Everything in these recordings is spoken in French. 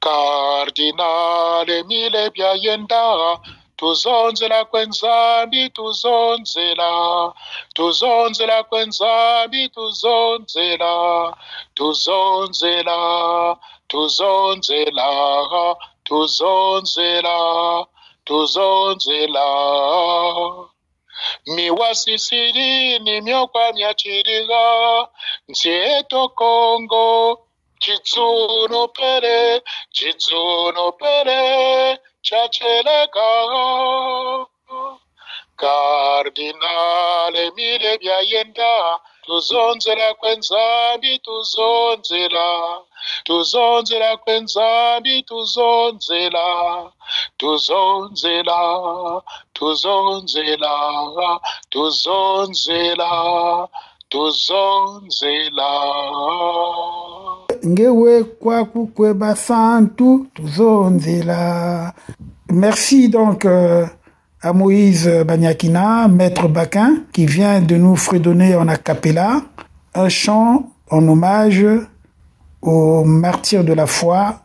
Cardinal Emile Byayenda, tuzonzela kwenzambi tuzonzela, tuzonzela kwenzambi tuzonzela, tuzonzela, tuzonzela, tuzonzela, tuzonzela. Miwasisilini myokwa myachiriga, nzieto Kongo, Chitsuno pere, chachelega. Cardinal Emile Byayenda, tuzonzela kwenzambi tuzonzela, tuzonzela kwenzambi tuzonzela, tuzonzela, tuzonzela, tuzonzela, tuzonzela. Ngewe kwa kukweba santu tuzonzela. Merci donc à Moïse Banyakina, maître Baquin, qui vient de nous fredonner en a cappella un chant en hommage au martyr de la foi,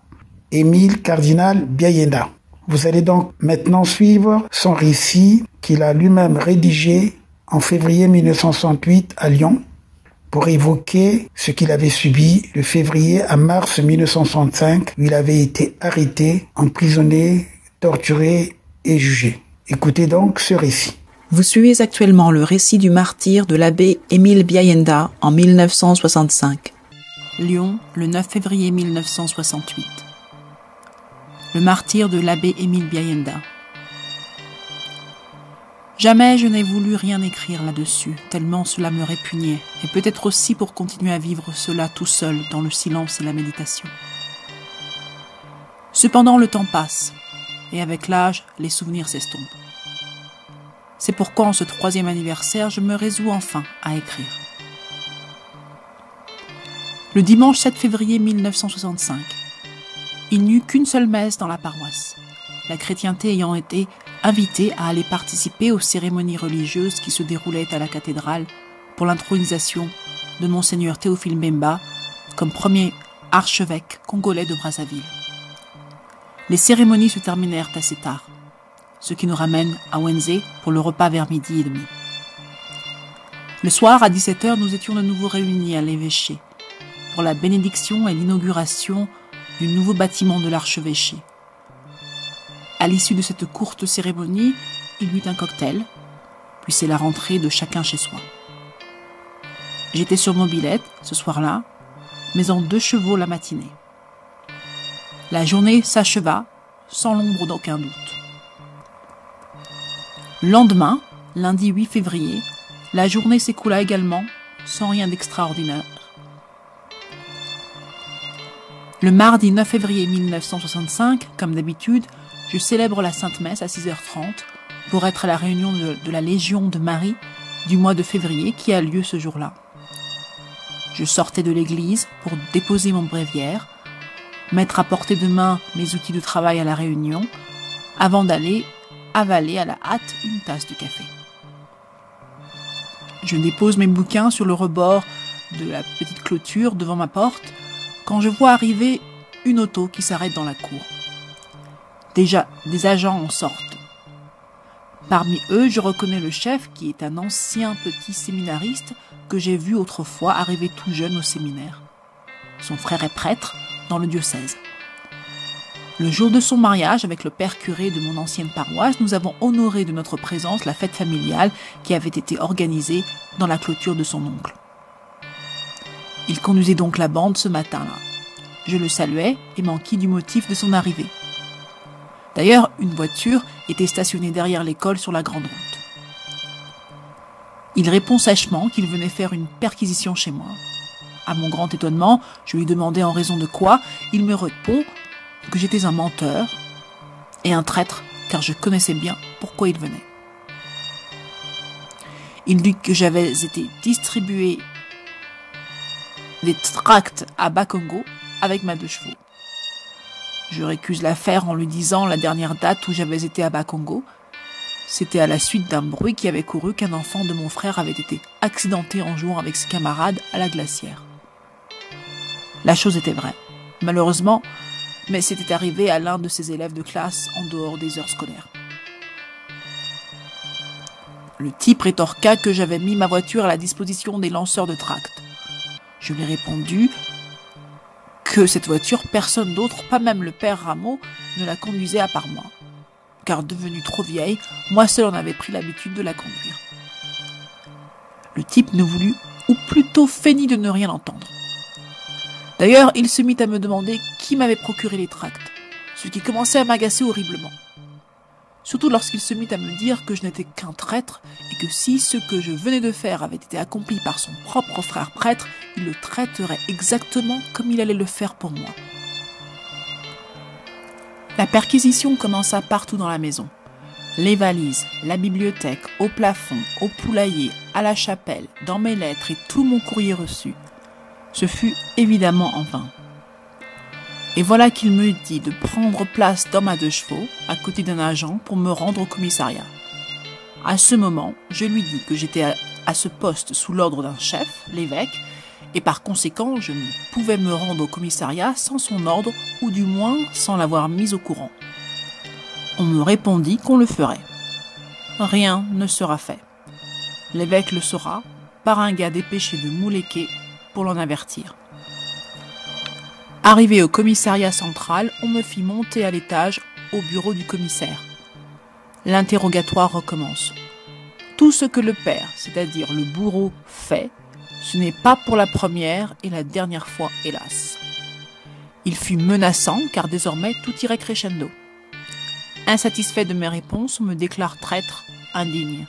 Émile Cardinal Byayenda. Vous allez donc maintenant suivre son récit qu'il a lui-même rédigé en février 1968 à Lyon pour évoquer ce qu'il avait subi de février à mars 1965 où il avait été arrêté, emprisonné, torturé et jugé. Écoutez donc ce récit. Vous suivez actuellement le récit du martyre de l'abbé Émile Byayenda en 1965. Lyon, le 9 février 1968. Le martyre de l'abbé Émile Byayenda. Jamais je n'ai voulu rien écrire là-dessus, tellement cela me répugnait, et peut-être aussi pour continuer à vivre cela tout seul, dans le silence et la méditation. Cependant, le temps passe, et avec l'âge, les souvenirs s'estompent. C'est pourquoi, en ce 3e anniversaire, je me résous enfin à écrire. Le dimanche 7 février 1965, il n'y eut qu'une seule messe dans la paroisse, la chrétienté ayant été invitée à aller participer aux cérémonies religieuses qui se déroulaient à la cathédrale pour l'intronisation de Monseigneur Théophile Mbemba comme premier archevêque congolais de Brazzaville. Les cérémonies se terminèrent assez tard, ce qui nous ramène à Wenzé pour le repas vers 12h30. Le soir, à 17h, nous étions de nouveau réunis à l'évêché pour la bénédiction et l'inauguration du nouveau bâtiment de l'archevêché. À l'issue de cette courte cérémonie, il y eut un cocktail, puis c'est la rentrée de chacun chez soi. J'étais sur mobilette ce soir-là, mais en 2 chevaux la matinée. La journée s'acheva sans l'ombre d'aucun doute. Le lendemain, lundi 8 février, la journée s'écoula également sans rien d'extraordinaire. Le mardi 9 février 1965, comme d'habitude, je célèbre la Sainte Messe à 6h30 pour être à la réunion de la Légion de Marie du mois de février qui a lieu ce jour-là. Je sortais de l'église pour déposer mon bréviaire, mettre à portée de main mes outils de travail à la réunion, avant d'aller avaler à la hâte une tasse de café. Je dépose mes bouquins sur le rebord de la petite clôture devant ma porte quand je vois arriver une auto qui s'arrête dans la cour. Déjà, des agents en sortent. Parmi eux, je reconnais le chef qui est un ancien petit séminariste que j'ai vu autrefois arriver tout jeune au séminaire. Son frère est prêtre dans le diocèse. Le jour de son mariage avec le père curé de mon ancienne paroisse, nous avons honoré de notre présence la fête familiale qui avait été organisée dans la clôture de son oncle. Il conduisait donc la bande ce matin-là. Je le saluais et m'enquis du motif de son arrivée. D'ailleurs, une voiture était stationnée derrière l'école sur la grande route. Il répond sèchement qu'il venait faire une perquisition chez moi. À mon grand étonnement, je lui demandais en raison de quoi. Il me répond que j'étais un menteur et un traître, car je connaissais bien pourquoi il venait. Il dit que j'avais été distribué des tracts à Bakongo avec ma 2 chevaux. Je récuse l'affaire en lui disant la dernière date où j'avais été à Bakongo. C'était à la suite d'un bruit qui avait couru qu'un enfant de mon frère avait été accidenté en jouant avec ses camarades à la glacière. La chose était vraie. Malheureusement, mais c'était arrivé à l'un de ses élèves de classe en dehors des heures scolaires. Le type rétorqua que j'avais mis ma voiture à la disposition des lanceurs de tracts. Je lui ai répondu que cette voiture, personne d'autre, pas même le père Rameau, ne la conduisait à part moi. Car devenue trop vieille, moi seul en avais pris l'habitude de la conduire. Le type ne voulut, ou plutôt feignit de ne rien entendre. D'ailleurs, il se mit à me demander qui m'avait procuré les tracts, ce qui commençait à m'agacer horriblement. Surtout lorsqu'il se mit à me dire que je n'étais qu'un traître et que si ce que je venais de faire avait été accompli par son propre frère prêtre, il le traiterait exactement comme il allait le faire pour moi. La perquisition commença partout dans la maison. Les valises, la bibliothèque, au plafond, au poulailler, à la chapelle, dans mes lettres et tout mon courrier reçu. Ce fut évidemment en vain. Et voilà qu'il me dit de prendre place dans ma 2 chevaux, à côté d'un agent, pour me rendre au commissariat. À ce moment, je lui dis que j'étais à ce poste sous l'ordre d'un chef, l'évêque, et par conséquent, je ne pouvais me rendre au commissariat sans son ordre, ou du moins sans l'avoir mis au courant. On me répondit qu'on le ferait. Rien ne sera fait. L'évêque le saura, par un gars dépêché de Mouléké pour l'en avertir. Arrivé au commissariat central, on me fit monter à l'étage au bureau du commissaire. L'interrogatoire recommence. Tout ce que le père, c'est-à-dire le bourreau, fait, ce n'est pas pour la première et la dernière fois, hélas. Il fut menaçant, car désormais tout irait crescendo. Insatisfait de mes réponses, on me déclare traître, indigne.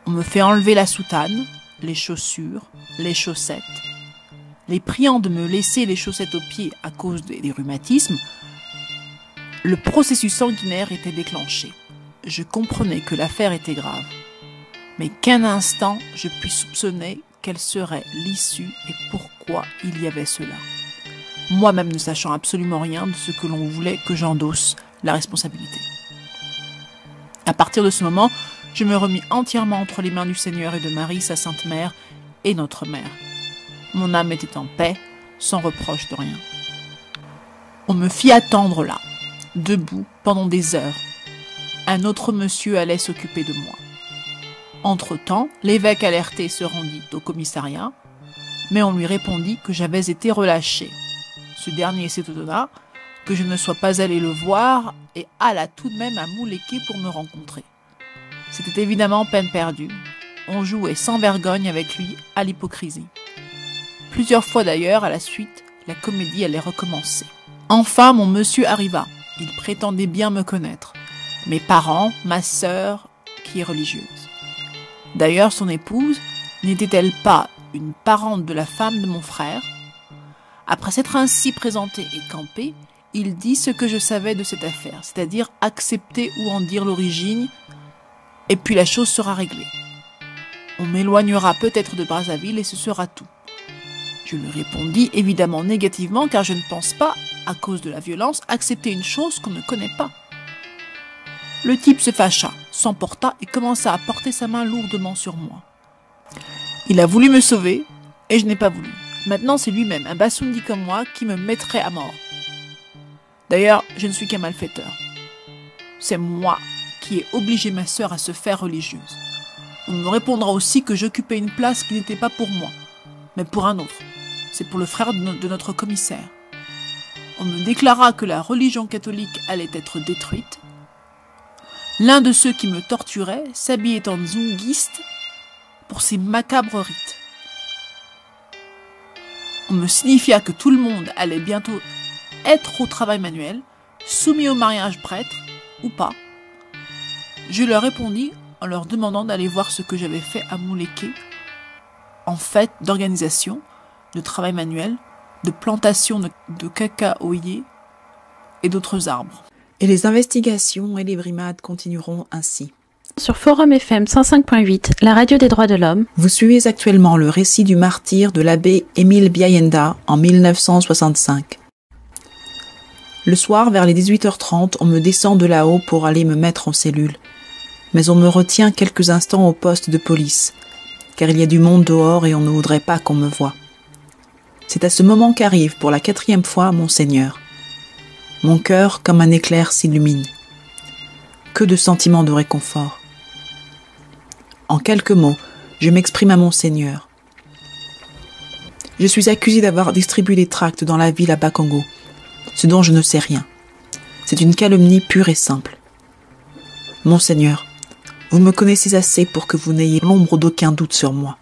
On me fait enlever la soutane, les chaussures, les chaussettes. Les priant de me laisser les chaussettes aux pieds à cause des rhumatismes, le processus sanguinaire était déclenché. Je comprenais que l'affaire était grave, mais qu'un instant je puis soupçonner quelle serait l'issue et pourquoi il y avait cela. Moi-même ne sachant absolument rien de ce que l'on voulait que j'endosse la responsabilité. À partir de ce moment, je me remis entièrement entre les mains du Seigneur et de Marie, sa Sainte Mère, et notre Mère. Mon âme était en paix, sans reproche de rien. On me fit attendre là, debout, pendant des heures. Un autre monsieur allait s'occuper de moi. Entre-temps, l'évêque alerté se rendit au commissariat, mais on lui répondit que j'avais été relâché. Ce dernier s'étonna que je ne sois pas allé le voir et alla tout de même à Mouléké pour me rencontrer. C'était évidemment peine perdue. On jouait sans vergogne avec lui à l'hypocrisie. Plusieurs fois d'ailleurs, à la suite, la comédie allait recommencer. Enfin, mon monsieur arriva. Il prétendait bien me connaître. Mes parents, ma sœur, qui est religieuse. D'ailleurs, son épouse, n'était-elle pas une parente de la femme de mon frère? Après s'être ainsi présenté et campé, il dit ce que je savais de cette affaire, c'est-à-dire accepter ou en dire l'origine, et puis la chose sera réglée. On m'éloignera peut-être de Brazzaville et ce sera tout. Je lui répondis évidemment négativement car je ne pense pas, à cause de la violence, accepter une chose qu'on ne connaît pas. Le type se fâcha, s'emporta et commença à porter sa main lourdement sur moi. Il a voulu me sauver et je n'ai pas voulu. Maintenant c'est lui-même, un Bassundi comme moi, qui me mettrait à mort. D'ailleurs, je ne suis qu'un malfaiteur. C'est moi qui ai obligé ma sœur à se faire religieuse. On me répondra aussi que j'occupais une place qui n'était pas pour moi, mais pour un autre. C'est pour le frère de notre commissaire. On me déclara que la religion catholique allait être détruite. L'un de ceux qui me torturaient s'habillait en zunguiste pour ces macabres rites. On me signifia que tout le monde allait bientôt être au travail manuel, soumis au mariage prêtre ou pas. Je leur répondis en leur demandant d'aller voir ce que j'avais fait à Mouléké, en fait d'organisation, de travail manuel, de plantation de cacaoyers et d'autres arbres. Et les investigations et les brimades continueront ainsi. Sur Forum FM 105.8, la radio des droits de l'homme, vous suivez actuellement le récit du martyre de l'abbé Émile Biayenda en 1965. Le soir, vers les 18h30, on me descend de là-haut pour aller me mettre en cellule. Mais on me retient quelques instants au poste de police, car il y a du monde dehors et on ne voudrait pas qu'on me voie. C'est à ce moment qu'arrive pour la 4e fois Monseigneur. Mon cœur, comme un éclair, s'illumine. Que de sentiments de réconfort. En quelques mots, je m'exprime à Monseigneur. Je suis accusé d'avoir distribué des tracts dans la ville à Bakongo, ce dont je ne sais rien. C'est une calomnie pure et simple. Monseigneur, vous me connaissez assez pour que vous n'ayez l'ombre d'aucun doute sur moi.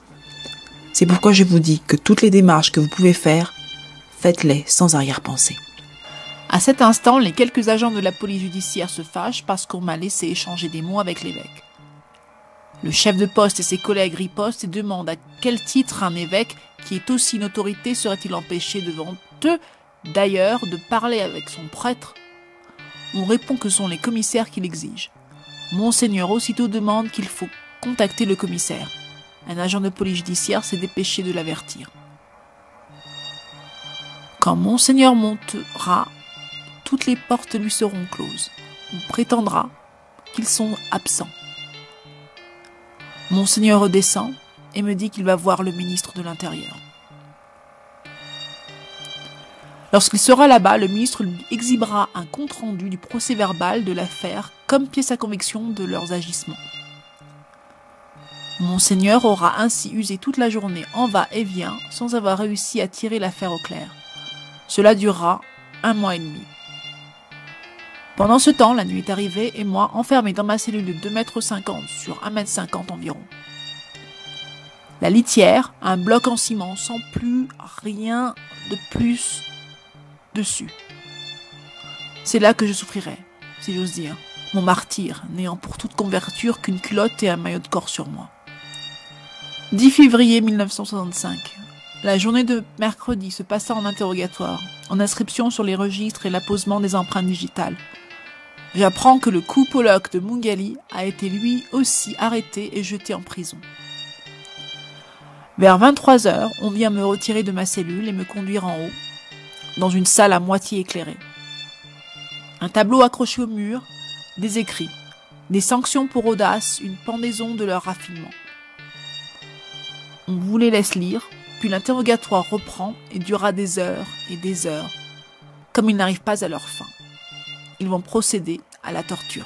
C'est pourquoi je vous dis que toutes les démarches que vous pouvez faire, faites-les sans arrière-pensée. À cet instant, les quelques agents de la police judiciaire se fâchent parce qu'on m'a laissé échanger des mots avec l'évêque. Le chef de poste et ses collègues ripostent et demandent à quel titre un évêque, qui est aussi une autorité, serait-il empêché devant eux, d'ailleurs, de parler avec son prêtre. On répond que ce sont les commissaires qui l'exigent. Monseigneur aussitôt demande qu'il faut contacter le commissaire. Un agent de police judiciaire s'est dépêché de l'avertir. Quand Monseigneur montera, toutes les portes lui seront closes. On prétendra qu'ils sont absents. Monseigneur redescend et me dit qu'il va voir le ministre de l'Intérieur. Lorsqu'il sera là-bas, le ministre lui exhibera un compte-rendu du procès-verbal de l'affaire comme pièce à conviction de leurs agissements. Monseigneur aura ainsi usé toute la journée en va-et-vient sans avoir réussi à tirer l'affaire au clair. Cela durera 1 mois et demi. Pendant ce temps, la nuit est arrivée et moi enfermé dans ma cellule de 2,50 m sur 1,50 m environ. La litière, un bloc en ciment sans plus rien de plus dessus. C'est là que je souffrirai, si j'ose dire, mon martyre, n'ayant pour toute couverture qu'une culotte et un maillot de corps sur moi. 10 février 1965. La journée de mercredi se passa en interrogatoire, en inscription sur les registres et l'apposement des empreintes digitales. J'apprends que le coupologue de Mungali a été lui aussi arrêté et jeté en prison. Vers 23 h, on vient me retirer de ma cellule et me conduire en haut, dans une salle à moitié éclairée. Un tableau accroché au mur, des écrits, des sanctions pour audace, une pendaison de leur raffinement. On vous les laisse lire, puis l'interrogatoire reprend et durera des heures, comme ils n'arrivent pas à leur fin. Ils vont procéder à la torture.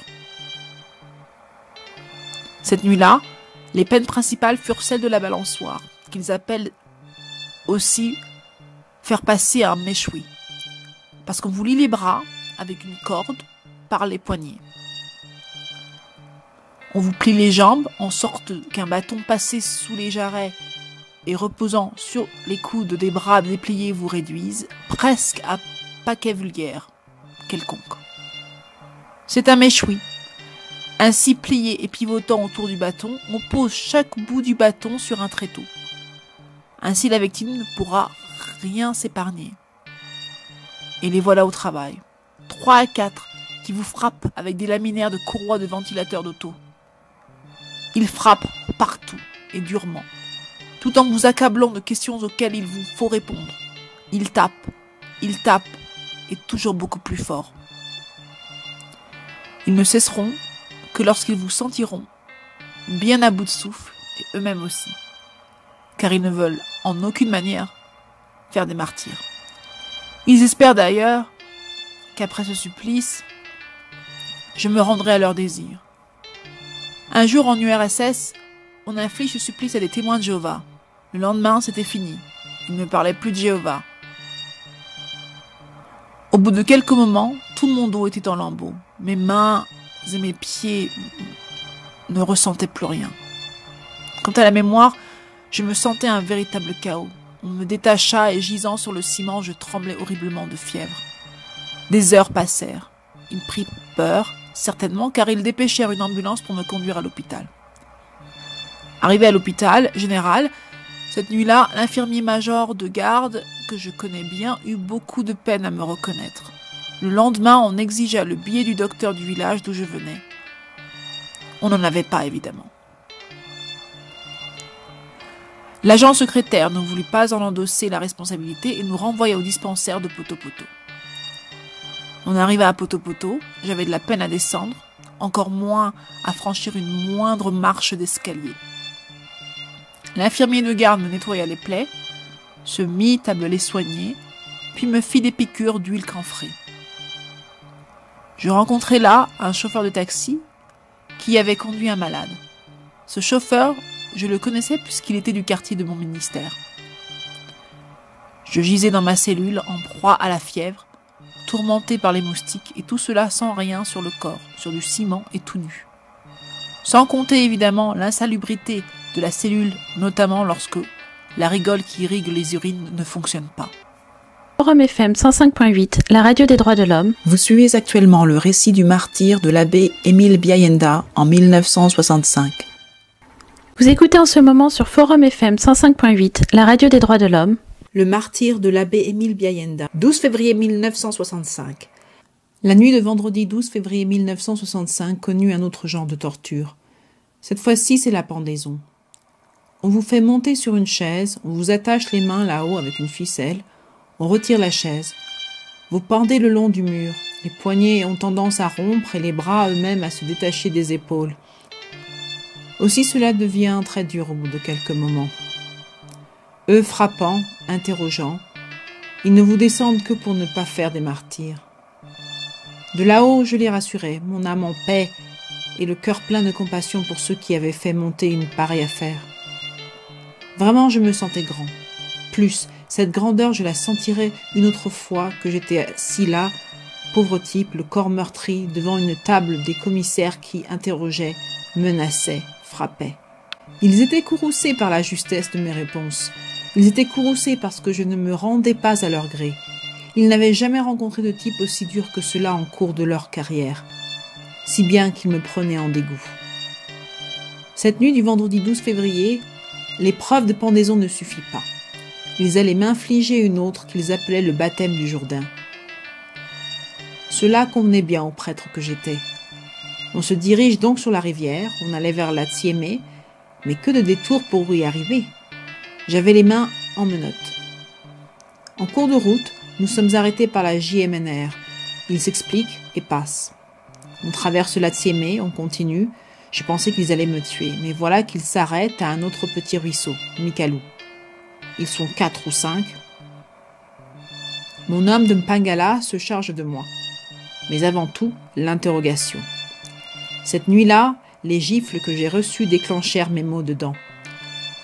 Cette nuit-là, les peines principales furent celles de la balançoire, qu'ils appellent aussi faire passer un méchoui, parce qu'on vous lie les bras avec une corde par les poignets. On vous plie les jambes en sorte qu'un bâton passé sous les jarrets et reposant sur les coudes des bras dépliés vous réduise presque à paquet vulgaire quelconque. C'est un méchoui. Ainsi plié et pivotant autour du bâton, on pose chaque bout du bâton sur un tréteau. Ainsi la victime ne pourra rien s'épargner. Et les voilà au travail. 3 à 4 qui vous frappent avec des laminaires de courroies de ventilateurs d'auto. Ils frappent partout et durement, tout en vous accablant de questions auxquelles il vous faut répondre. Ils tapent, et toujours beaucoup plus fort. Ils ne cesseront que lorsqu'ils vous sentiront bien à bout de souffle, et eux-mêmes aussi, car ils ne veulent en aucune manière faire des martyrs. Ils espèrent d'ailleurs qu'après ce supplice, je me rendrai à leur désir. Un jour en URSS, on inflige ce supplice à des témoins de Jéhovah. Le lendemain, c'était fini. Ils ne parlaient plus de Jéhovah. Au bout de quelques moments, tout mon dos était en lambeaux. Mes mains et mes pieds ne ressentaient plus rien. Quant à la mémoire, je me sentais un véritable chaos. On me détacha et gisant sur le ciment, je tremblais horriblement de fièvre. Des heures passèrent. Ils prirent peur, certainement, car ils dépêchèrent une ambulance pour me conduire à l'hôpital. Arrivé à l'hôpital général, cette nuit-là, l'infirmier-major de garde, que je connais bien, eut beaucoup de peine à me reconnaître. Le lendemain, on exigea le billet du docteur du village d'où je venais. On n'en avait pas, évidemment. L'agent secrétaire ne voulut pas en endosser la responsabilité et nous renvoya au dispensaire de Poto-Poto. On arriva à Poto-Poto, j'avais de la peine à descendre, encore moins à franchir une moindre marche d'escalier. L'infirmier de garde me nettoya les plaies, se mit à me les soigner, puis me fit des piqûres d'huile camphrée. Je rencontrai là un chauffeur de taxi qui avait conduit un malade. Ce chauffeur, je le connaissais puisqu'il était du quartier de mon ministère. Je gisais dans ma cellule en proie à la fièvre, tourmenté par les moustiques, et tout cela sans rien sur le corps, sur du ciment et tout nu. Sans compter évidemment l'insalubrité de la cellule, notamment lorsque la rigole qui irrigue les urines ne fonctionne pas. Forum FM 105.8, la radio des droits de l'homme. Vous suivez actuellement le récit du martyre de l'abbé Émile Biayenda en 1965. Vous écoutez en ce moment sur Forum FM 105.8, la radio des droits de l'homme. Le martyre de l'abbé Émile Biayenda, 12 février 1965. La nuit de vendredi 12 février 1965 connut un autre genre de torture. Cette fois-ci, c'est la pendaison. On vous fait monter sur une chaise, on vous attache les mains là-haut avec une ficelle, on retire la chaise. Vous pendez le long du mur. Les poignets ont tendance à rompre et les bras eux-mêmes à se détacher des épaules. Aussi cela devient très dur au bout de quelques moments. Eux frappant, interrogeant, ils ne vous descendent que pour ne pas faire des martyrs. De là-haut, je les rassurais, mon âme en paix et le cœur plein de compassion pour ceux qui avaient fait monter une pareille affaire. Vraiment, je me sentais grand. Plus, cette grandeur, je la sentirais une autre fois que j'étais assis là, pauvre type, le corps meurtri, devant une table des commissaires qui interrogeaient, menaçaient, frappaient. Ils étaient courroucés par la justesse de mes réponses. Ils étaient courroucés parce que je ne me rendais pas à leur gré. Ils n'avaient jamais rencontré de type aussi dur que cela en cours de leur carrière, si bien qu'ils me prenaient en dégoût. Cette nuit du vendredi 12 février, l'épreuve de pendaison ne suffit pas. Ils allaient m'infliger une autre qu'ils appelaient le baptême du Jourdain. Cela convenait bien au prêtre que j'étais. On se dirige donc sur la rivière, on allait vers la Tsiémé, mais que de détours pour y arriver. J'avais les mains en menottes. En cours de route, nous sommes arrêtés par la JMNR. Ils s'expliquent et passent. On traverse la Tsiémé, on continue. Je pensais qu'ils allaient me tuer, mais voilà qu'ils s'arrêtent à un autre petit ruisseau, Mikalou. Ils sont 4 ou 5. Mon homme de Mpangala se charge de moi. Mais avant tout, l'interrogation. Cette nuit-là, les gifles que j'ai reçues déclenchèrent mes maux de dents.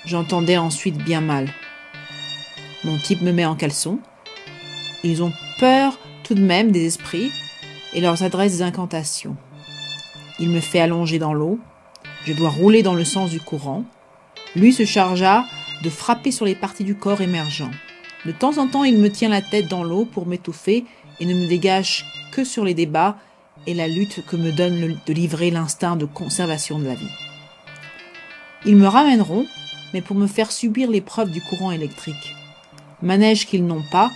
J'entendais ensuite bien mal. Mon type me met en caleçon. Ils ont peur tout de même des esprits et leur adressent des incantations. Il me fait allonger dans l'eau. Je dois rouler dans le sens du courant. Lui se chargea de frapper sur les parties du corps émergeant. De temps en temps, il me tient la tête dans l'eau pour m'étouffer et ne me dégage que sur les débats et la lutte que me donne de livrer l'instinct de conservation de la vie. Ils me ramèneront, mais pour me faire subir l'épreuve du courant électrique. Manège qu'ils n'ont pas,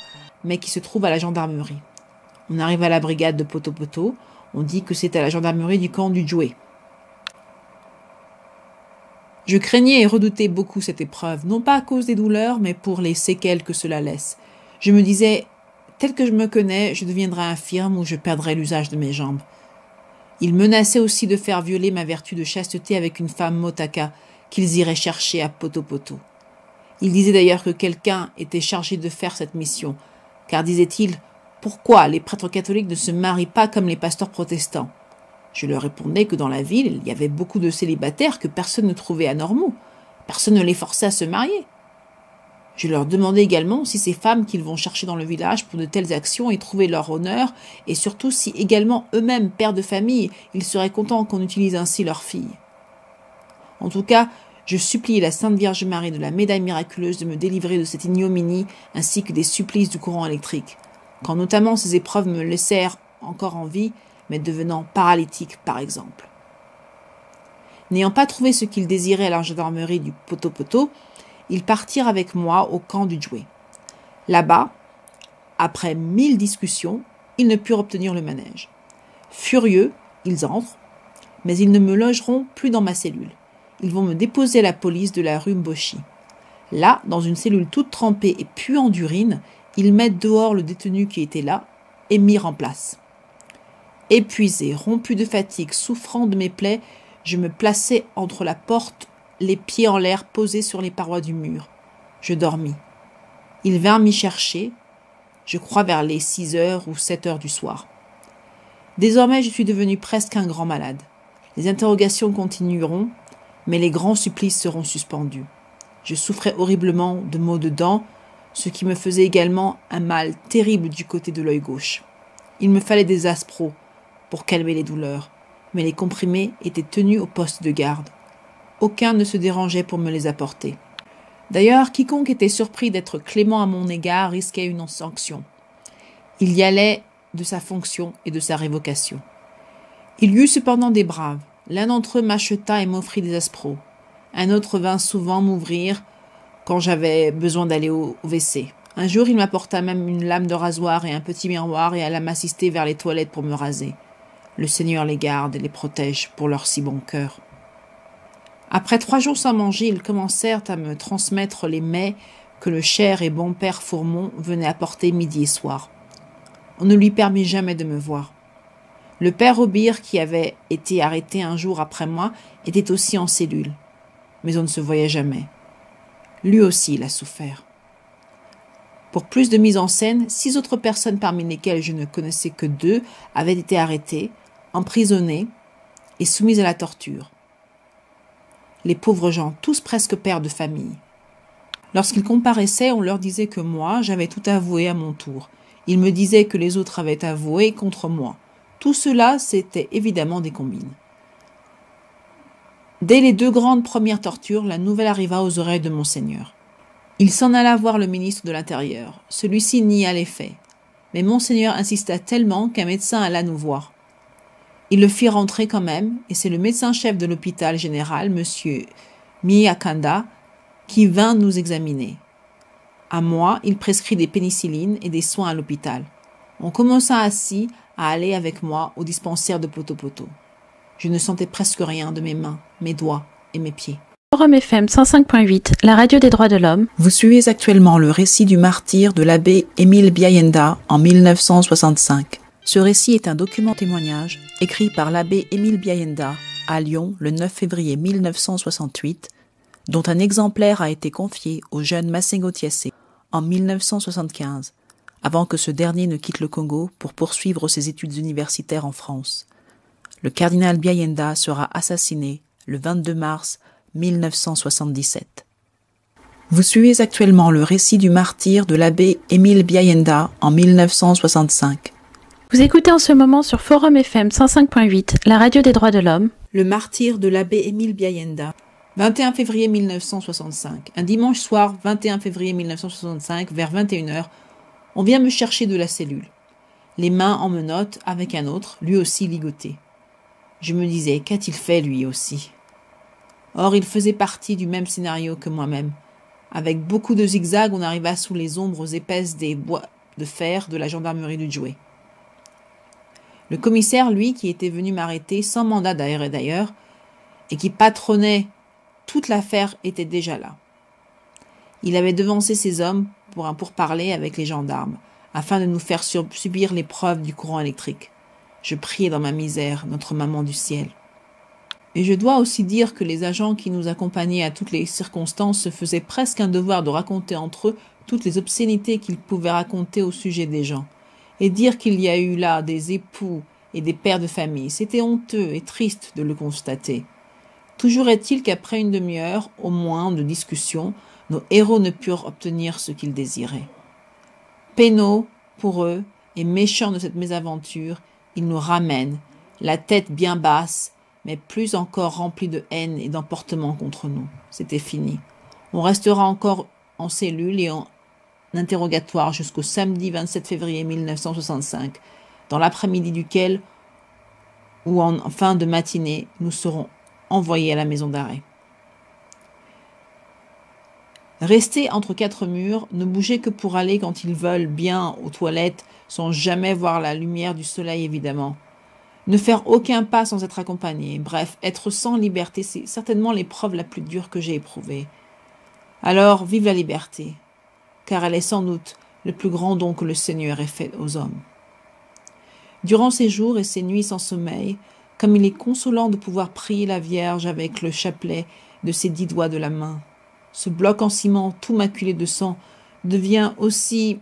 mais qui se trouve à la gendarmerie. On arrive à la brigade de Poto-Poto, on dit que c'est à la gendarmerie du camp du Djoué. Je craignais et redoutais beaucoup cette épreuve, non pas à cause des douleurs, mais pour les séquelles que cela laisse. Je me disais, tel que je me connais, je deviendrai infirme ou je perdrai l'usage de mes jambes. Ils menaçaient aussi de faire violer ma vertu de chasteté avec une femme motaka qu'ils iraient chercher à Poto-Poto. Ils disaient d'ailleurs que quelqu'un était chargé de faire cette mission, car disait-il, pourquoi les prêtres catholiques ne se marient pas comme les pasteurs protestants ? Je leur répondais que dans la ville, il y avait beaucoup de célibataires que personne ne trouvait anormaux. Personne ne les forçait à se marier. Je leur demandais également si ces femmes qu'ils vont chercher dans le village pour de telles actions y trouvaient leur honneur, et surtout si également eux-mêmes, pères de famille, ils seraient contents qu'on utilise ainsi leurs filles. En tout cas, je suppliais la Sainte Vierge Marie de la médaille miraculeuse de me délivrer de cette ignominie ainsi que des supplices du courant électrique, quand notamment ces épreuves me laissèrent encore en vie, mais devenant paralytique par exemple. N'ayant pas trouvé ce qu'ils désiraient à la gendarmerie du Poto-Poto, ils partirent avec moi au camp du Djoué. Là-bas, après 1000 discussions, ils ne purent obtenir le manège. Furieux, ils entrent, mais ils ne me logeront plus dans ma cellule. Ils vont me déposer à la police de la rue Mboshi. Là, dans une cellule toute trempée et puant d'urine, ils mettent dehors le détenu qui était là et m'y remplacent. Épuisé, rompu de fatigue, souffrant de mes plaies, je me plaçais entre la porte, les pieds en l'air posés sur les parois du mur. Je dormis. Ils vinrent m'y chercher, je crois vers les 6 heures ou 7 heures du soir. Désormais, je suis devenu presque un grand malade. Les interrogations continueront, mais les grands supplices seront suspendus. Je souffrais horriblement de maux de dents, ce qui me faisait également un mal terrible du côté de l'œil gauche. Il me fallait des aspros pour calmer les douleurs, mais les comprimés étaient tenus au poste de garde. Aucun ne se dérangeait pour me les apporter. D'ailleurs, quiconque était surpris d'être clément à mon égard risquait une sanction. Il y allait de sa fonction et de sa révocation. Il y eut cependant des braves. L'un d'entre eux m'acheta et m'offrit des aspros. Un autre vint souvent m'ouvrir quand j'avais besoin d'aller au WC. Un jour, il m'apporta même une lame de rasoir et un petit miroir et alla m'assister vers les toilettes pour me raser. Le Seigneur les garde et les protège pour leur si bon cœur. Après 3 jours sans manger, ils commencèrent à me transmettre les mets que le cher et bon père Fourmont venait apporter midi et soir. On ne lui permit jamais de me voir. Le père Aubire, qui avait été arrêté un jour après moi, était aussi en cellule. Mais on ne se voyait jamais. Lui aussi, il a souffert. Pour plus de mise en scène, 6 autres personnes parmi lesquelles je ne connaissais que 2 avaient été arrêtées, emprisonnées et soumises à la torture. Les pauvres gens, tous presque pères de famille. Lorsqu'ils comparaissaient, on leur disait que moi, j'avais tout avoué à mon tour. Ils me disaient que les autres avaient avoué contre moi. Tout cela, c'était évidemment des combines. Dès les 2 grandes premières tortures, la nouvelle arriva aux oreilles de Monseigneur. Il s'en alla voir le ministre de l'Intérieur. Celui-ci nia les faits. Mais Monseigneur insista tellement qu'un médecin alla nous voir. Il le fit rentrer quand même, et c'est le médecin-chef de l'hôpital général, M. Miyakanda, qui vint nous examiner. À moi, il prescrit des pénicillines et des soins à l'hôpital. On commença ainsi à aller avec moi au dispensaire de Poto-Poto. Je ne sentais presque rien de mes mains, mes doigts et mes pieds. Forum FM 105.8, la radio des droits de l'homme. Vous suivez actuellement le récit du martyre de l'abbé Émile Biayenda en 1965. Ce récit est un document témoignage écrit par l'abbé Émile Biayenda à Lyon le 9 février 1968, dont un exemplaire a été confié au jeune Massengo Thiassé en 1975, avant que ce dernier ne quitte le Congo pour poursuivre ses études universitaires en France. Le cardinal Biayenda sera assassiné le 22 mars 1977. Vous suivez actuellement le récit du martyre de l'abbé Émile Biayenda en 1965. Vous écoutez en ce moment sur Forum FM 105.8, la radio des droits de l'homme. Le martyre de l'abbé Émile Biayenda. 21 février 1965. Un dimanche soir, 21 février 1965, vers 21h, on vient me chercher de la cellule. Les mains en menottes avec un autre, lui aussi ligoté. Je me disais, qu'a-t-il fait lui aussi? Or, il faisait partie du même scénario que moi-même. Avec beaucoup de zigzags, on arriva sous les ombres épaisses des bois de fer de la gendarmerie du Djoué. Le commissaire, lui, qui était venu m'arrêter sans mandat d'ailleurs, et qui patronnait toute l'affaire, était déjà là. Il avait devancé ses hommes pour un pourparler avec les gendarmes, afin de nous faire subir l'épreuve du courant électrique. Je priais dans ma misère, notre maman du ciel. Et je dois aussi dire que les agents qui nous accompagnaient à toutes les circonstances se faisaient presque un devoir de raconter entre eux toutes les obscénités qu'ils pouvaient raconter au sujet des gens. Et dire qu'il y a eu là des époux et des pères de famille, c'était honteux et triste de le constater. Toujours est-il qu'après une demi-heure, au moins, de discussion, nos héros ne purent obtenir ce qu'ils désiraient. Peinauds, pour eux, et méchants de cette mésaventure, ils nous ramènent, la tête bien basse, mais plus encore remplie de haine et d'emportement contre nous. C'était fini. On restera encore en cellule et en interrogatoire jusqu'au samedi 27 février 1965, dans l'après-midi duquel, ou en fin de matinée, nous serons envoyés à la maison d'arrêt. Rester entre 4 murs, ne bouger que pour aller quand ils veulent bien aux toilettes, sans jamais voir la lumière du soleil évidemment. Ne faire aucun pas sans être accompagné, bref, être sans liberté, c'est certainement l'épreuve la plus dure que j'ai éprouvée. Alors, vive la liberté, car elle est sans doute le plus grand don que le Seigneur ait fait aux hommes. Durant ces jours et ces nuits sans sommeil, comme il est consolant de pouvoir prier la Vierge avec le chapelet de ses 10 doigts de la main. Ce bloc en ciment tout maculé de sang devient aussi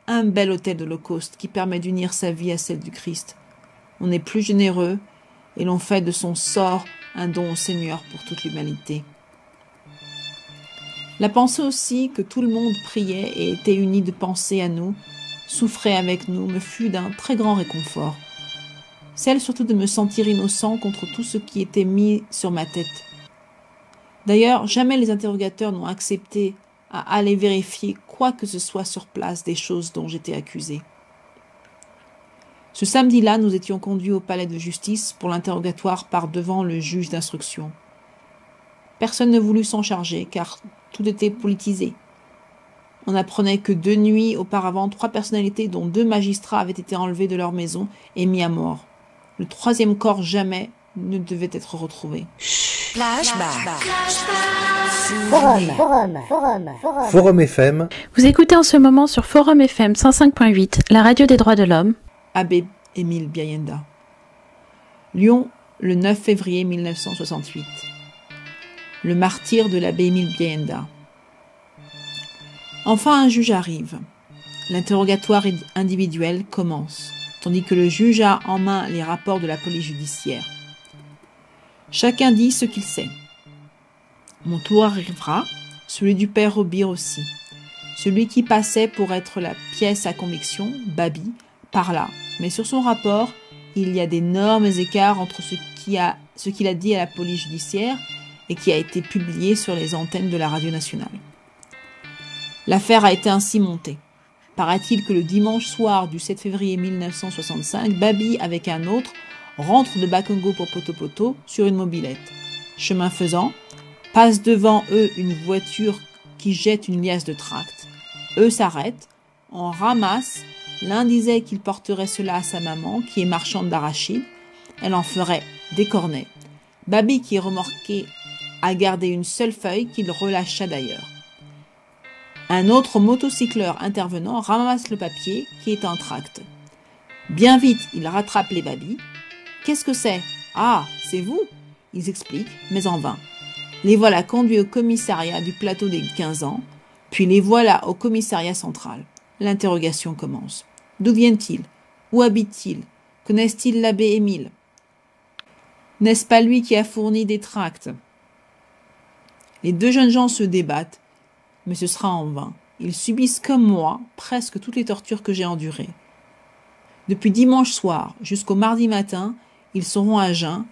un bel autel d'Holocauste qui permet d'unir sa vie à celle du Christ. On est plus généreux et l'on fait de son sort un don au Seigneur pour toute l'humanité. La pensée aussi que tout le monde priait et était uni de pensée à nous, souffrait avec nous, me fut d'un très grand réconfort. Celle surtout de me sentir innocent contre tout ce qui était mis sur ma tête. D'ailleurs, jamais les interrogateurs n'ont accepté à aller vérifier quoi que ce soit sur place des choses dont j'étais accusé. Ce samedi-là, nous étions conduits au palais de justice pour l'interrogatoire par devant le juge d'instruction. Personne ne voulut s'en charger, car tout était politisé. On apprenait que 2 nuits auparavant, 3 personnalités, dont 2 magistrats, avaient été enlevés de leur maison et mis à mort. Le 3e corps jamais ne devait être retrouvé. Forum FM. Vous écoutez en ce moment sur Forum FM 105.8, la radio des droits de l'homme. Abbé Émile Biayenda. Lyon, le 9 février 1968. Le martyr de l'abbé Émile Biayenda. Enfin, un juge arrive. L'interrogatoire individuel commence, tandis que le juge a en main les rapports de la police judiciaire. Chacun dit ce qu'il sait. Mon tour arrivera, celui du père Robir aussi. Celui qui passait pour être la pièce à conviction, Babi, parla. Mais sur son rapport, il y a d'énormes écarts entre ce qu'il a dit à la police judiciaire et qui a été publié sur les antennes de la radio nationale. L'affaire a été ainsi montée. Paraît-il que le dimanche soir du 7 février 1965, Babi, avec un autre, rentre de Bakongo pour Poto-Poto sur une mobilette. Chemin faisant, passe devant eux une voiture qui jette une liasse de tracts. Eux s'arrêtent, en ramassent. L'un disait qu'il porterait cela à sa maman, qui est marchande d'arachides. Elle en ferait des cornets. Babi, qui est remorqué, a gardé une seule feuille qu'il relâcha d'ailleurs. Un autre motocycleur intervenant ramasse le papier qui est un tract. Bien vite, il rattrape les Babis. « Qu'est-ce que c'est ? Ah, c'est vous ?» Ils expliquent, mais en vain. Les voilà conduits au commissariat du plateau des 15 ans, puis les voilà au commissariat central. L'interrogation commence. D'où viennent-ils ? Où habitent-ils ? Connaissent-ils l'abbé Émile ? N'est-ce pas lui qui a fourni des tracts ? Les 2 jeunes gens se débattent, mais ce sera en vain. Ils subissent comme moi presque toutes les tortures que j'ai endurées. Depuis dimanche soir jusqu'au mardi matin, ils seront à jeun,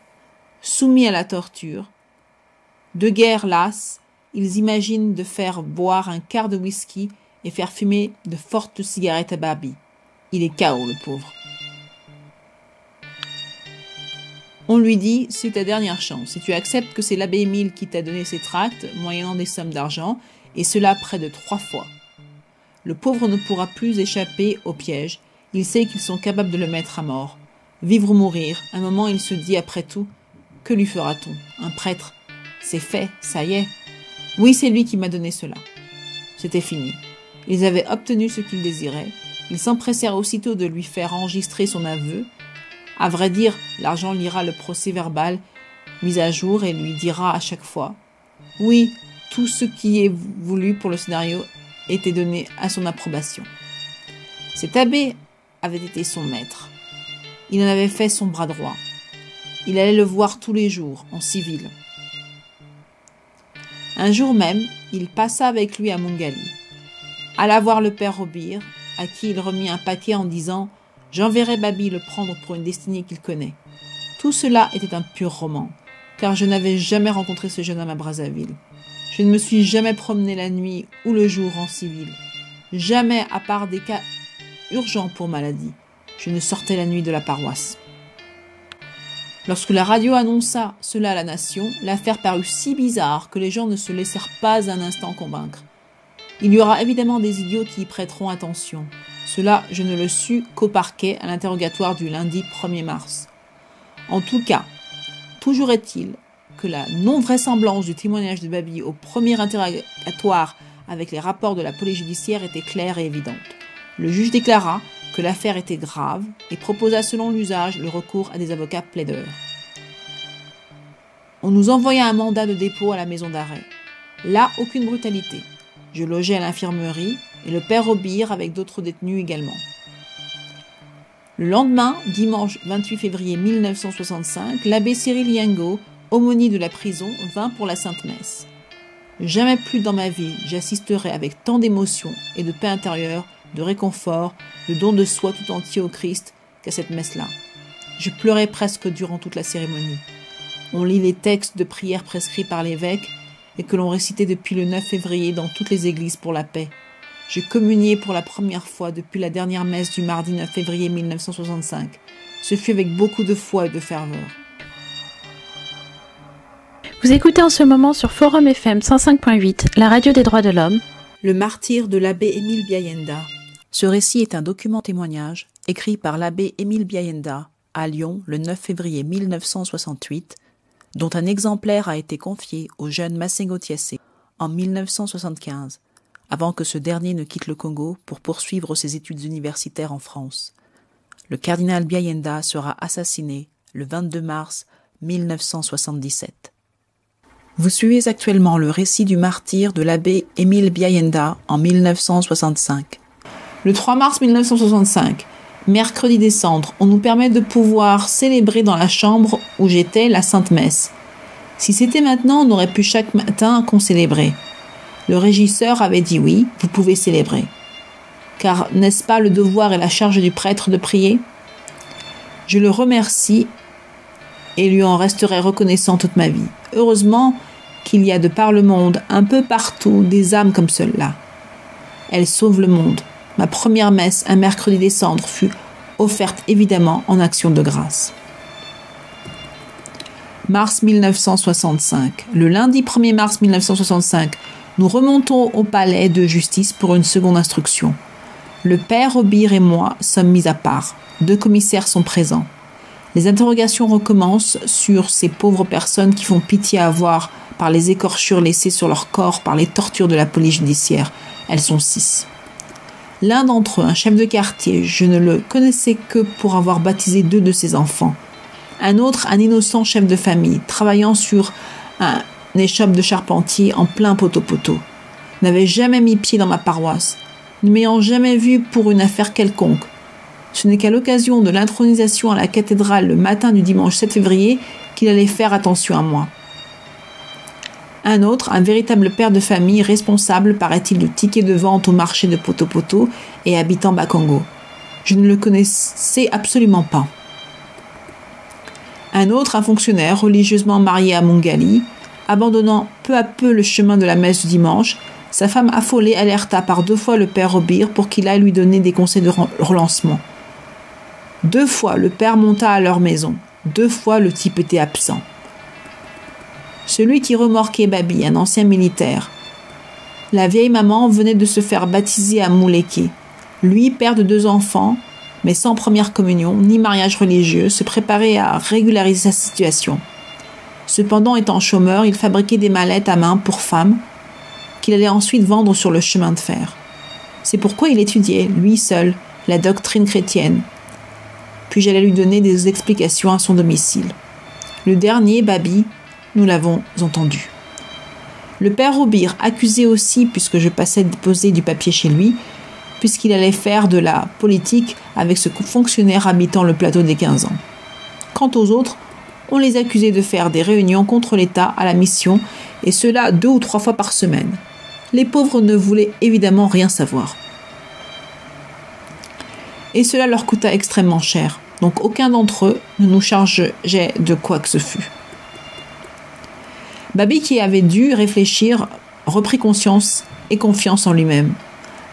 soumis à la torture. De guerre lasse, ils imaginent de faire boire un quart de whisky et faire fumer de fortes cigarettes à Babi. Il est KO, le pauvre. On lui dit, c'est ta dernière chance. Si tu acceptes que c'est l'abbé Émile qui t'a donné ces tracts, moyennant des sommes d'argent, et cela près de 3 fois. Le pauvre ne pourra plus échapper au piège. Il sait qu'ils sont capables de le mettre à mort. Vivre ou mourir, un moment il se dit après tout, que lui fera-t-on ? Un prêtre, c'est fait, ça y est. Oui, c'est lui qui m'a donné cela. C'était fini. Ils avaient obtenu ce qu'ils désiraient. Ils s'empressèrent aussitôt de lui faire enregistrer son aveu. À vrai dire, l'argent lira le procès-verbal mis à jour et lui dira à chaque fois « Oui, tout ce qui est voulu pour le scénario était donné à son approbation. » Cet abbé avait été son maître. Il en avait fait son bras droit. Il allait le voir tous les jours, en civil. Un jour même, il passa avec lui à Mungali. Alla voir le père Robir, à qui il remit un paquet en disant « J'enverrai Babi le prendre pour une destinée qu'il connaît. » Tout cela était un pur roman, car je n'avais jamais rencontré ce jeune homme à Brazzaville. Je ne me suis jamais promené la nuit ou le jour en civil. Jamais, à part des cas urgents pour maladie, je ne sortais la nuit de la paroisse. Lorsque la radio annonça cela à la nation, l'affaire parut si bizarre que les gens ne se laissèrent pas un instant convaincre. Il y aura évidemment des idiots qui y prêteront attention. Cela, je ne le sus qu'au parquet à l'interrogatoire du lundi 1er mars. En tout cas, toujours est-il que la non-vraisemblance du témoignage de Babi au premier interrogatoire avec les rapports de la police judiciaire était claire et évidente. Le juge déclara que l'affaire était grave et proposa selon l'usage le recours à des avocats plaideurs. On nous envoya un mandat de dépôt à la maison d'arrêt. Là, aucune brutalité. Je logeais à l'infirmerie et le père Robir avec d'autres détenus également. Le lendemain, dimanche 28 février 1965, l'abbé Cyril Yengo, aumônier de la prison, vint pour la Sainte Messe. Jamais plus dans ma vie j'assisterai avec tant d'émotion et de paix intérieure, de réconfort, de don de soi tout entier au Christ qu'à cette messe-là. Je pleurais presque durant toute la cérémonie. On lit les textes de prière prescrits par l'évêque et que l'on récitait depuis le 9 février dans toutes les églises pour la paix. Je communiais pour la première fois depuis la dernière messe du mardi 9 février 1965. Ce fut avec beaucoup de foi et de ferveur. Vous écoutez en ce moment sur Forum FM 105.8, la radio des droits de l'homme, Le martyre de l'abbé Émile Biayenda. Ce récit est un document témoignage écrit par l'abbé Émile Biayenda à Lyon le 9 février 1968, dont un exemplaire a été confié au jeune Massengo Thiassé en 1975, avant que ce dernier ne quitte le Congo pour poursuivre ses études universitaires en France. Le cardinal Biayenda sera assassiné le 22 mars 1977. Vous suivez actuellement le récit du martyre de l'abbé Émile Biayenda en 1965. Le 3 mars 1965, mercredi des cendres, on nous permet de pouvoir célébrer dans la chambre où j'étais la Sainte Messe. Si c'était maintenant, on aurait pu chaque matin concélébrer. Le régisseur avait dit oui, vous pouvez célébrer. Car n'est-ce pas le devoir et la charge du prêtre de prier? Je le remercie et lui en resterai reconnaissant toute ma vie. Heureusement qu'il y a de par le monde, un peu partout, des âmes comme celle-là. Elles sauvent le monde. Ma première messe, un mercredi des cendres, fut offerte évidemment en action de grâce. Mars 1965. Le lundi 1er mars 1965, nous remontons au palais de justice pour une seconde instruction. Le père Aubire et moi sommes mis à part. 2 commissaires sont présents. Les interrogations recommencent sur ces pauvres personnes qui font pitié à voir par les écorchures laissées sur leur corps par les tortures de la police judiciaire. Elles sont 6. L'un d'entre eux, un chef de quartier, je ne le connaissais que pour avoir baptisé 2 de ses enfants. Un autre, un innocent chef de famille, travaillant sur un échoppe de charpentier en plein poteau-poteau. N'avait jamais mis pied dans ma paroisse, ne m'ayant jamais vu pour une affaire quelconque. Ce n'est qu'à l'occasion de l'intronisation à la cathédrale le matin du dimanche 7 février qu'il allait faire attention à moi. Un autre, un véritable père de famille, responsable, paraît-il, du ticket de vente au marché de Poto-Poto et habitant Bakongo. Je ne le connaissais absolument pas. Un autre, un fonctionnaire religieusement marié à Mongali, abandonnant peu à peu le chemin de la messe du dimanche, sa femme affolée alerta par 2 fois le père Aubire pour qu'il aille lui donner des conseils de relancement. 2 fois, le père monta à leur maison. 2 fois, le type était absent. Celui qui remorquait Babi, un ancien militaire. La vieille maman venait de se faire baptiser à Mouleke. Lui, père de 2 enfants, mais sans première communion, ni mariage religieux, se préparait à régulariser sa situation. Cependant, étant chômeur, il fabriquait des mallettes à main pour femmes qu'il allait ensuite vendre sur le chemin de fer. C'est pourquoi il étudiait, lui seul, la doctrine chrétienne. Puis j'allais lui donner des explications à son domicile. Le dernier, Babi, nous l'avons entendu. Le père Aubire, accusé aussi, puisque je passais déposer du papier chez lui, puisqu'il allait faire de la politique avec ce fonctionnaire habitant le plateau des 15 ans. Quant aux autres, on les accusait de faire des réunions contre l'État à la mission, et cela 2 ou 3 fois par semaine. Les pauvres ne voulaient évidemment rien savoir. Et cela leur coûta extrêmement cher, donc aucun d'entre eux ne nous chargeait de quoi que ce fût. Babi, qui avait dû réfléchir, reprit conscience et confiance en lui-même.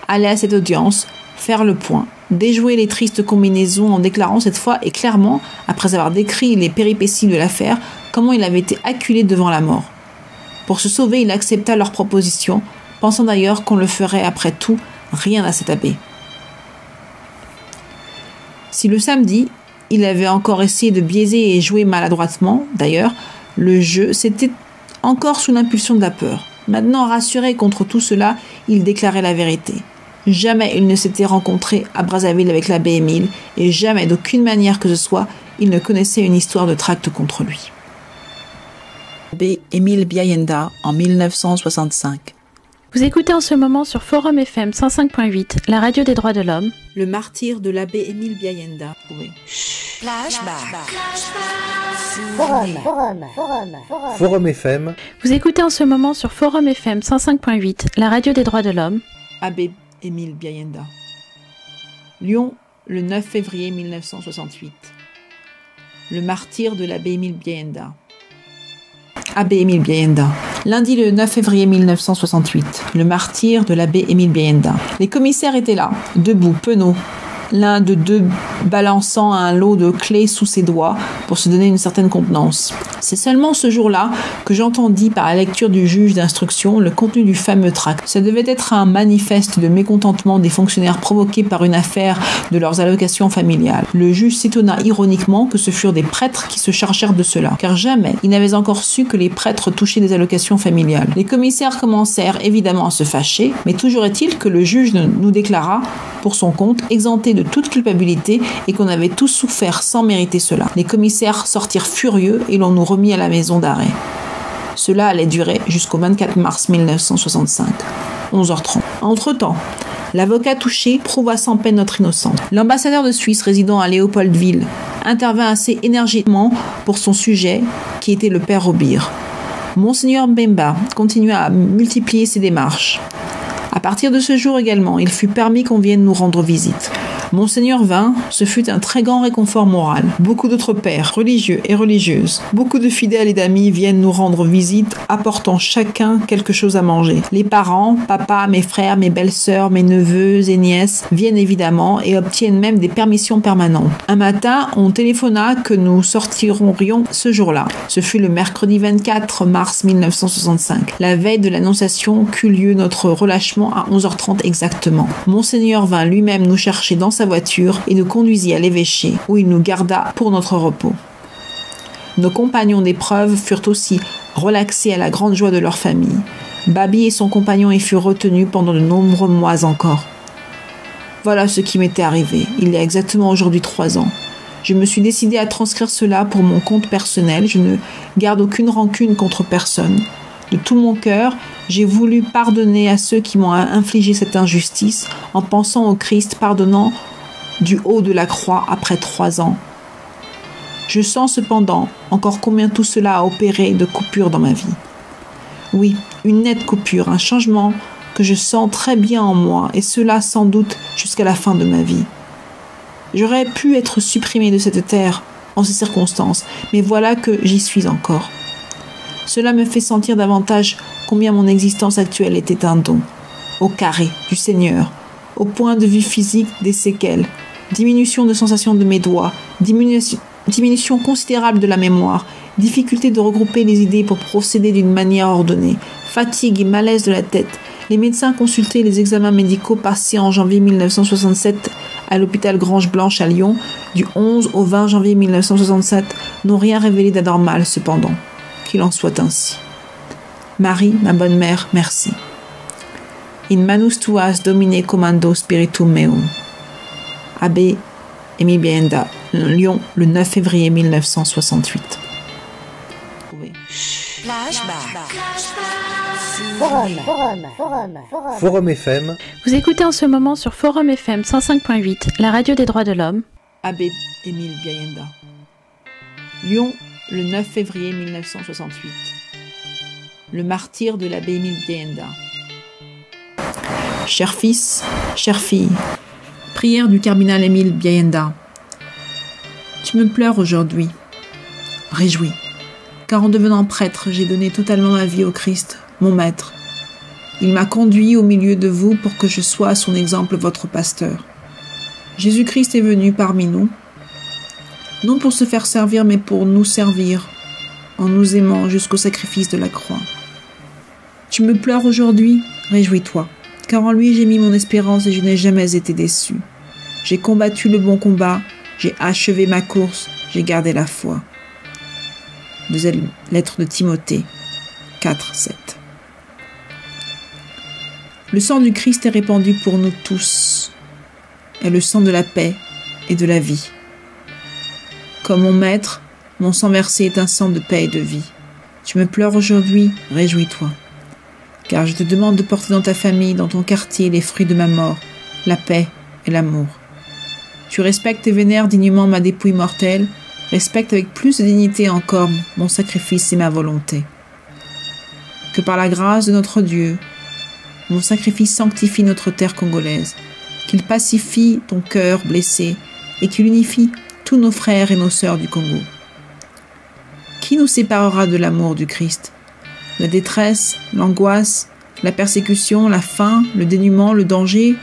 Aller à cette audience, faire le point, déjouer les tristes combinaisons en déclarant cette fois et clairement, après avoir décrit les péripéties de l'affaire, comment il avait été acculé devant la mort. Pour se sauver, il accepta leur proposition, pensant d'ailleurs qu'on le ferait après tout rien à cet abbé. Si le samedi, il avait encore essayé de biaiser et jouer maladroitement, d'ailleurs, le jeu, c'était encore sous l'impulsion de la peur. Maintenant, rassuré contre tout cela, il déclarait la vérité. Jamais il ne s'était rencontré à Brazzaville avec l'abbé Émile, et jamais, d'aucune manière que ce soit, il ne connaissait une histoire de tract contre lui. L'abbé Émile Biayenda en 1965. Vous écoutez en ce moment sur Forum FM 105.8, la radio des droits de l'homme. Le martyr de l'abbé Émile Biayenda. Oui. Forum FM. Vous écoutez en ce moment sur Forum FM 105.8, la radio des droits de l'homme. Abbé Émile Biayenda. Lyon, le 9 février 1968. Le martyr de l'abbé Émile Biayenda. Abbé Émile Biayenda. Lundi le 9 février 1968, le martyr de l'abbé Émile Biayenda. Les commissaires étaient là, debout, penauds, l'un de deux balançant un lot de clés sous ses doigts pour se donner une certaine contenance. C'est seulement ce jour-là que j'entendis par la lecture du juge d'instruction le contenu du fameux tract. Ça devait être un manifeste de mécontentement des fonctionnaires provoqué par une affaire de leurs allocations familiales. Le juge s'étonna ironiquement que ce furent des prêtres qui se chargèrent de cela, car jamais il n'avait encore su que les prêtres touchaient des allocations familiales. Les commissaires commencèrent évidemment à se fâcher, mais toujours est-il que le juge nous déclara, pour son compte, exempté de toute culpabilité et qu'on avait tous souffert sans mériter cela. Les commissaires sortirent furieux et l'on nous remit à la maison d'arrêt. Cela allait durer jusqu'au 24 mars 1965, 11h30. Entre-temps, l'avocat touché prouva sans peine notre innocence. L'ambassadeur de Suisse résidant à Léopoldville intervint assez énergiquement pour son sujet, qui était le père Robir. Monseigneur Mbemba continua à multiplier ses démarches. À partir de ce jour également, il fut permis qu'on vienne nous rendre visite. Monseigneur vint, ce fut un très grand réconfort moral. Beaucoup d'autres pères, religieux et religieuses, beaucoup de fidèles et d'amis viennent nous rendre visite, apportant chacun quelque chose à manger. Les parents, papa, mes frères, mes belles-sœurs, mes neveux et nièces viennent évidemment et obtiennent même des permissions permanentes. Un matin, on téléphona que nous sortirions ce jour-là. Ce fut le mercredi 24 mars 1965, la veille de l'annonciation qu'eut lieu notre relâchement à 11h30 exactement. Monseigneur vint lui-même nous chercher dans sa voiture et nous conduisit à l'évêché où il nous garda pour notre repos. Nos compagnons d'épreuve furent aussi relaxés à la grande joie de leur famille. Babi et son compagnon y furent retenus pendant de nombreux mois encore. Voilà ce qui m'était arrivé, il y a exactement aujourd'hui 3 ans. Je me suis décidé à transcrire cela pour mon compte personnel. Je ne garde aucune rancune contre personne. De tout mon cœur, j'ai voulu pardonner à ceux qui m'ont infligé cette injustice en pensant au Christ pardonnant du haut de la croix après 3 ans. Je sens cependant encore combien tout cela a opéré de coupure dans ma vie. Oui, une nette coupure, un changement que je sens très bien en moi, et cela sans doute jusqu'à la fin de ma vie. J'aurais pu être supprimé de cette terre en ces circonstances, mais voilà que j'y suis encore. Cela me fait sentir davantage combien mon existence actuelle était un don, au carré du Seigneur, au point de vue physique des séquelles, diminution de sensation de mes doigts, diminution considérable de la mémoire, difficulté de regrouper les idées pour procéder d'une manière ordonnée, fatigue et malaise de la tête. Les médecins consultés, les examens médicaux passés en janvier 1967 à l'hôpital Grange-Blanche à Lyon, du 11 au 20 janvier 1967, n'ont rien révélé d'anormal cependant. Qu'il en soit ainsi. Marie, ma bonne mère, merci. In manus tuas Domine commando spiritum meum. Abbé Émile Biayenda, Lyon, le 9 février 1968. Forum FM. Vous écoutez en ce moment sur Forum FM 105.8, la radio des droits de l'homme. Abbé Émile Biayenda. Lyon, le 9 février 1968. Le martyr de l'abbé Émile Biayenda. Cher fils, chère fille, prière du cardinal Émile Biayenda. Tu me pleures aujourd'hui. Réjouis, car en devenant prêtre, j'ai donné totalement ma vie au Christ, mon maître. Il m'a conduit au milieu de vous pour que je sois à son exemple votre pasteur. Jésus-Christ est venu parmi nous, non pour se faire servir, mais pour nous servir, en nous aimant jusqu'au sacrifice de la croix. Tu me pleures aujourd'hui, réjouis-toi, car en lui j'ai mis mon espérance et je n'ai jamais été déçu. J'ai combattu le bon combat, j'ai achevé ma course, j'ai gardé la foi. Deuxième lettre de Timothée, 4:7. Le sang du Christ est répandu pour nous tous, est le sang de la paix et de la vie. Comme mon maître, mon sang versé est un sang de paix et de vie. Tu me pleures aujourd'hui, réjouis-toi. car je te demande de porter dans ta famille, dans ton quartier, les fruits de ma mort, la paix et l'amour. Tu respectes et vénères dignement ma dépouille mortelle, respecte avec plus de dignité encore mon sacrifice et ma volonté. Que par la grâce de notre Dieu, mon sacrifice sanctifie notre terre congolaise, qu'il pacifie ton cœur blessé et qu'il unifie tous nos frères et nos sœurs du Congo. Qui nous séparera de l'amour du Christ? La détresse, l'angoisse, la persécution, la faim, le dénuement, le danger,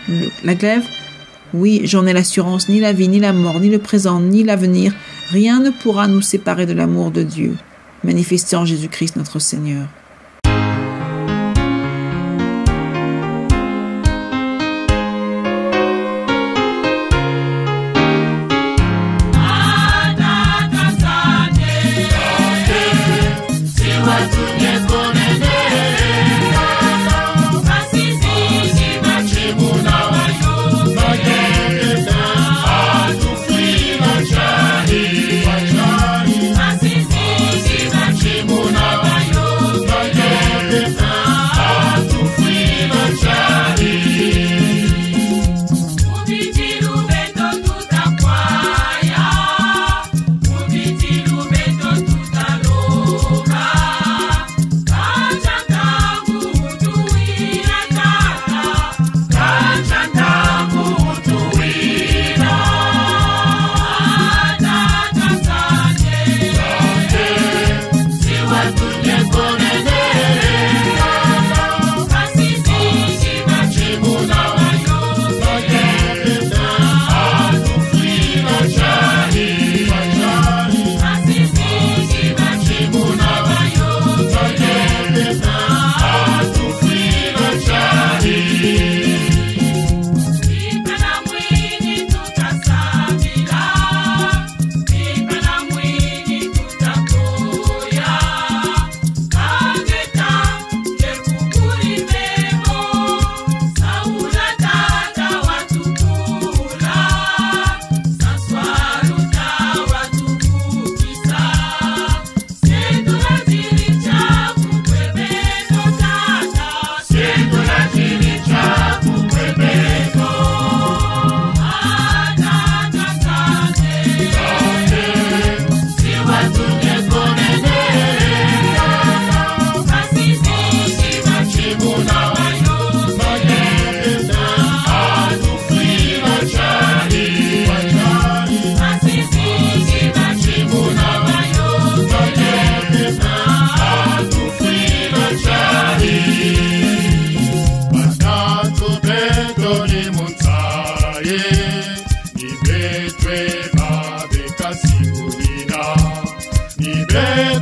la glaive? Oui, j'en ai l'assurance, ni la vie, ni la mort, ni le présent, ni l'avenir, rien ne pourra nous séparer de l'amour de Dieu, manifesté en Jésus-Christ notre Seigneur.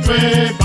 Betwe